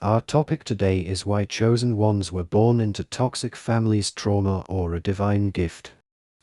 Our topic today is why chosen ones were born into toxic families, trauma, or a divine gift.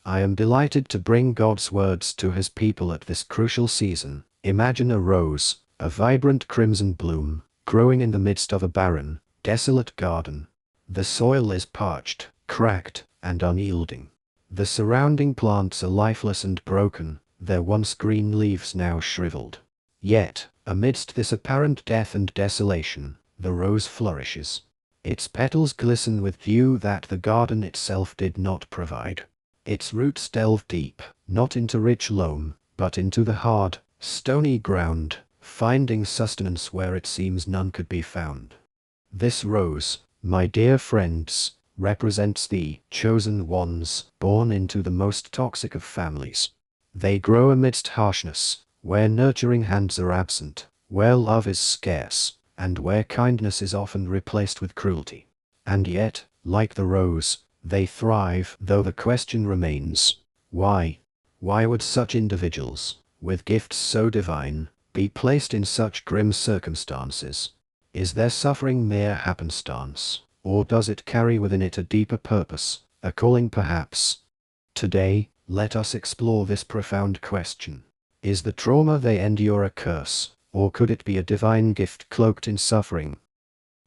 I am delighted to bring God's words to his people at this crucial season. Imagine a rose, a vibrant crimson bloom, growing in the midst of a barren, desolate garden. The soil is parched, cracked, and unyielding. The surrounding plants are lifeless and broken, their once green leaves now shriveled. Yet, amidst this apparent death and desolation, the rose flourishes. Its petals glisten with dew that the garden itself did not provide. Its roots delve deep, not into rich loam, but into the hard, stony ground, finding sustenance where it seems none could be found. This rose, my dear friends, represents the chosen ones born into the most toxic of families. They grow amidst harshness, where nurturing hands are absent, where love is scarce, and where kindness is often replaced with cruelty. And yet, like the rose, they thrive, though the question remains, why? Why would such individuals, with gifts so divine, be placed in such grim circumstances? Is their suffering mere happenstance, or does it carry within it a deeper purpose, a calling perhaps? Today, let us explore this profound question. Is the trauma they endure a curse, or could it be a divine gift cloaked in suffering?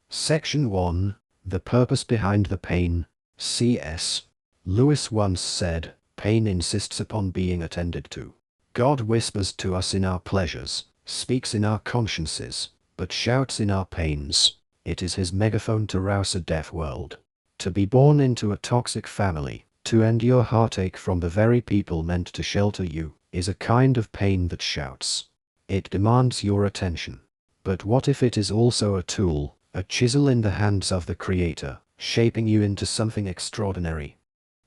Section 1. The purpose behind the pain. C.S. Lewis once said, "Pain insists upon being attended to. God whispers to us in our pleasures, speaks in our consciences, but shouts in our pains. It is his megaphone to rouse a deaf world." To be born into a toxic family, to endure heartache from the very people meant to shelter you, is a kind of pain that shouts. It demands your attention. But what if it is also a tool, a chisel in the hands of the Creator, shaping you into something extraordinary?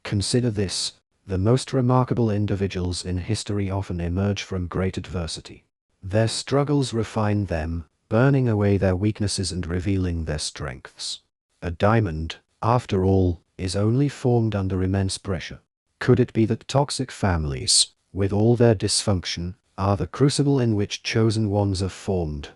Consider this: the most remarkable individuals in history often emerge from great adversity. Their struggles refine them, burning away their weaknesses and revealing their strengths. A diamond, after all, is only formed under immense pressure. Could it be that toxic families, with all their dysfunction, are the crucible in which chosen ones are formed?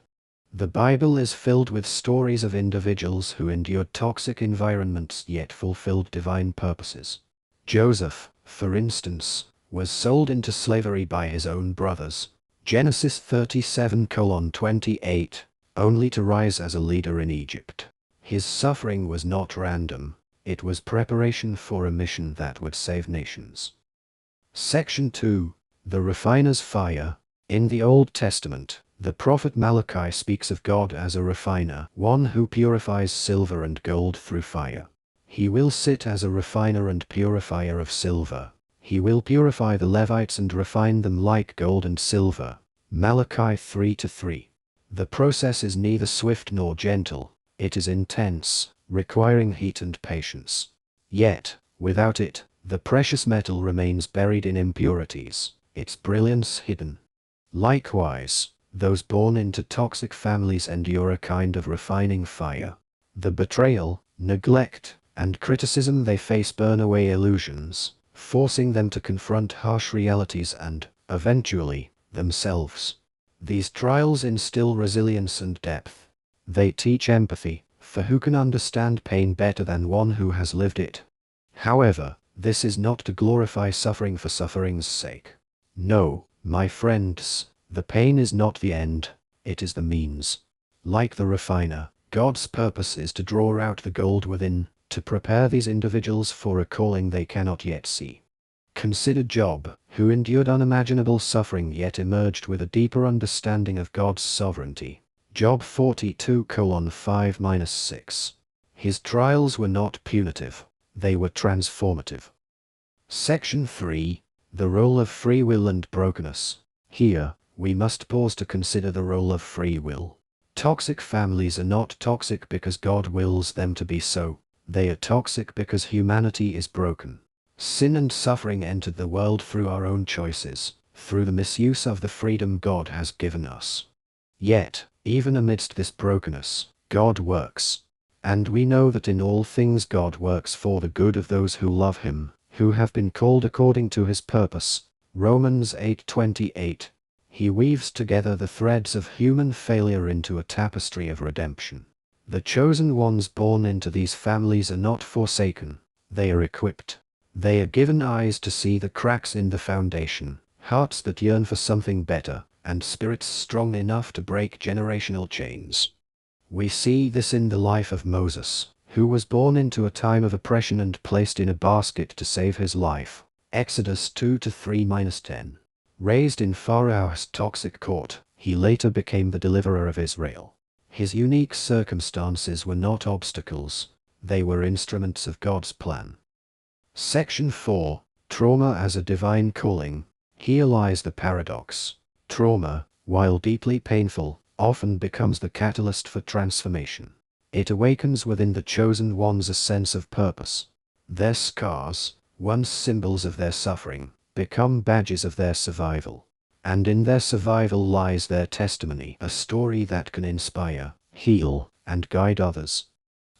The Bible is filled with stories of individuals who endured toxic environments yet fulfilled divine purposes. Joseph, for instance, was sold into slavery by his own brothers. Genesis 37:28, only to rise as a leader in Egypt. His suffering was not random, it was preparation for a mission that would save nations. Section 2. The refiner's fire. In the Old Testament, the prophet Malachi speaks of God as a refiner, one who purifies silver and gold through fire. He will sit as a refiner and purifier of silver. He will purify the Levites and refine them like gold and silver. Malachi 3:3. The process is neither swift nor gentle. It is intense, requiring heat and patience. Yet, without it, the precious metal remains buried in impurities, its brilliance hidden. Likewise, those born into toxic families endure a kind of refining fire. The betrayal, neglect, and criticism they face burn away illusions, forcing them to confront harsh realities and, eventually, themselves. These trials instill resilience and depth. They teach empathy, for who can understand pain better than one who has lived it? However, this is not to glorify suffering for suffering's sake. No, my friends, the pain is not the end, it is the means. Like the refiner, God's purpose is to draw out the gold within, to prepare these individuals for a calling they cannot yet see. Consider Job, who endured unimaginable suffering yet emerged with a deeper understanding of God's sovereignty. Job 42:5-6. His trials were not punitive, they were transformative. Section 3. The role of free will and brokenness. Here, we must pause to consider the role of free will. Toxic families are not toxic because God wills them to be so. They are toxic because humanity is broken. Sin and suffering entered the world through our own choices, through the misuse of the freedom God has given us. Yet, even amidst this brokenness, God works. And we know that in all things God works for the good of those who love him, who have been called according to his purpose. Romans 8:28. He weaves together the threads of human failure into a tapestry of redemption. The chosen ones born into these families are not forsaken. They are equipped. They are given eyes to see the cracks in the foundation, hearts that yearn for something better, and spirits strong enough to break generational chains. We see this in the life of Moses, who was born into a time of oppression and placed in a basket to save his life. Exodus 2-3-10. Raised in Pharaoh's toxic court, he later became the deliverer of Israel. His unique circumstances were not obstacles, they were instruments of God's plan. Section 4. Trauma as a divine calling. Here lies the paradox. Trauma, while deeply painful, often becomes the catalyst for transformation. It awakens within the chosen ones a sense of purpose. Their scars, once symbols of their suffering, become badges of their survival. And in their survival lies their testimony, a story that can inspire, heal, and guide others.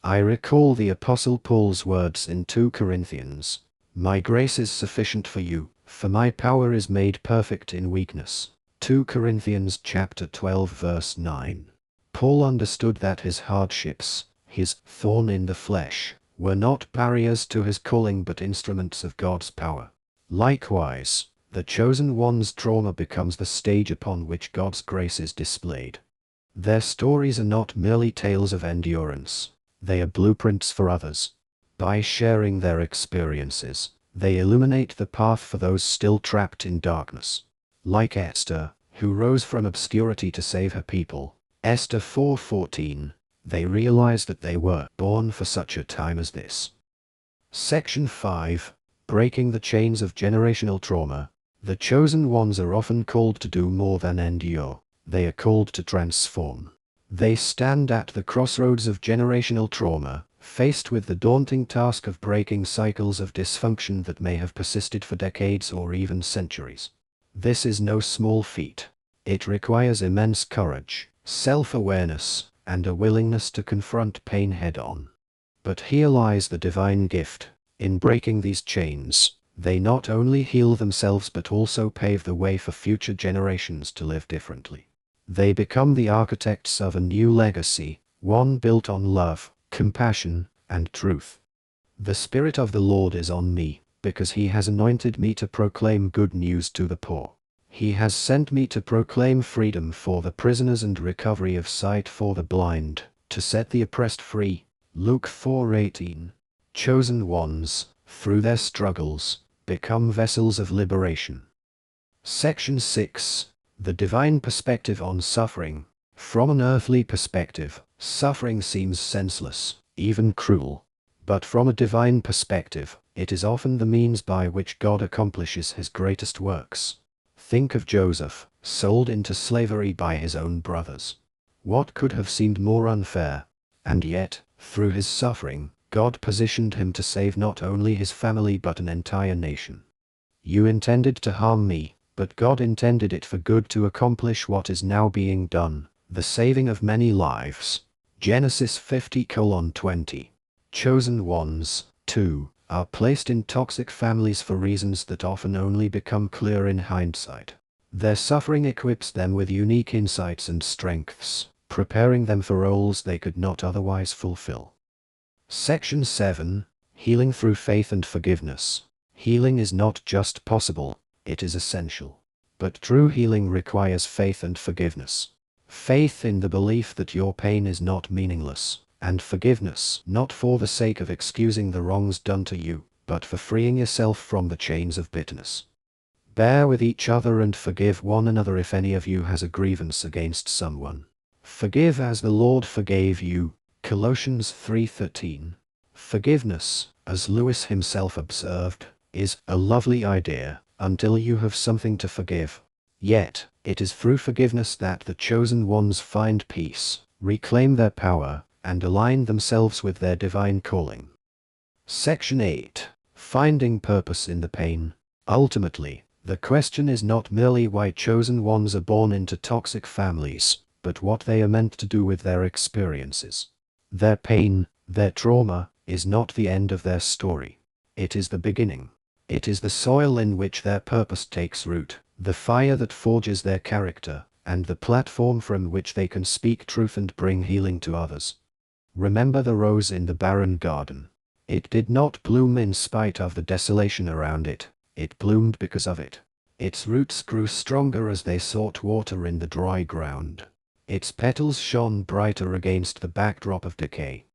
I recall the Apostle Paul's words in 2 Corinthians, "My grace is sufficient for you, for my power is made perfect in weakness." 2 Corinthians chapter 12 verse 9. Paul understood that his hardships, his thorn in the flesh, were not barriers to his calling but instruments of God's power. Likewise, the chosen one's trauma becomes the stage upon which God's grace is displayed. Their stories are not merely tales of endurance, they are blueprints for others. By sharing their experiences, they illuminate the path for those still trapped in darkness. Like Esther, who rose from obscurity to save her people, Esther 4:14, they realized that they were born for such a time as this. Section 5. Breaking the chains of generational trauma. The chosen ones are often called to do more than endure. They are called to transform. They stand at the crossroads of generational trauma, faced with the daunting task of breaking cycles of dysfunction that may have persisted for decades or even centuries. This is no small feat. It requires immense courage, self-awareness, and a willingness to confront pain head-on. But here lies the divine gift. In breaking these chains, they not only heal themselves but also pave the way for future generations to live differently. They become the architects of a new legacy, one built on love, compassion, and truth. The Spirit of the Lord is on me, because he has anointed me to proclaim good news to the poor. He has sent me to proclaim freedom for the prisoners and recovery of sight for the blind, to set the oppressed free. Luke 4:18. Chosen ones, through their struggles, become vessels of liberation. Section 6. The divine perspective on suffering. From an earthly perspective, suffering seems senseless, even cruel. But from a divine perspective, it is often the means by which God accomplishes his greatest works. Think of Joseph, sold into slavery by his own brothers. What could have seemed more unfair? And yet, through his suffering, God positioned him to save not only his family but an entire nation. You intended to harm me, but God intended it for good to accomplish what is now being done, the saving of many lives. Genesis 50:20. Chosen ones, too, are placed in toxic families for reasons that often only become clear in hindsight. Their suffering equips them with unique insights and strengths, preparing them for roles they could not otherwise fulfill. Section 7. Healing through faith and forgiveness. Healing is not just possible, it is essential. But true healing requires faith and forgiveness. Faith in the belief that your pain is not meaningless, and forgiveness not for the sake of excusing the wrongs done to you, but for freeing yourself from the chains of bitterness. Bear with each other and forgive one another if any of you has a grievance against someone. Forgive as the Lord forgave you. Colossians 3:13. Forgiveness, as Lewis himself observed, is a lovely idea until you have something to forgive. Yet, it is through forgiveness that the chosen ones find peace, reclaim their power, and align themselves with their divine calling. Section 8. Finding purpose in the pain. Ultimately, the question is not merely why chosen ones are born into toxic families, but what they are meant to do with their experiences. Their pain, their trauma, is not the end of their story. It is the beginning. It is the soil in which their purpose takes root, the fire that forges their character, and the platform from which they can speak truth and bring healing to others. Remember the rose in the barren garden. It did not bloom in spite of the desolation around it. It bloomed because of it. Its roots grew stronger as they sought water in the dry ground. Its petals shone brighter against the backdrop of decay.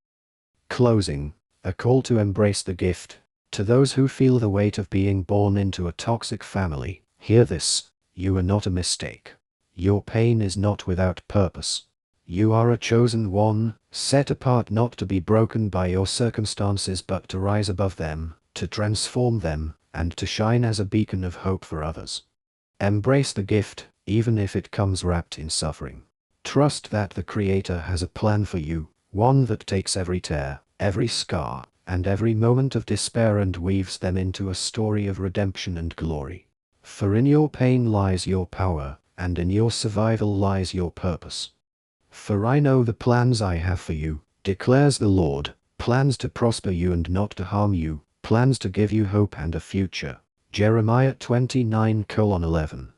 Closing, a call to embrace the gift. To those who feel the weight of being born into a toxic family, hear this: you are not a mistake. Your pain is not without purpose. You are a chosen one, set apart not to be broken by your circumstances but to rise above them, to transform them, and to shine as a beacon of hope for others. Embrace the gift, even if it comes wrapped in suffering. Trust that the Creator has a plan for you, one that takes every tear, every scar, and every moment of despair and weaves them into a story of redemption and glory. For in your pain lies your power, and in your survival lies your purpose. For I know the plans I have for you, declares the Lord, plans to prosper you and not to harm you, plans to give you hope and a future. Jeremiah 29:11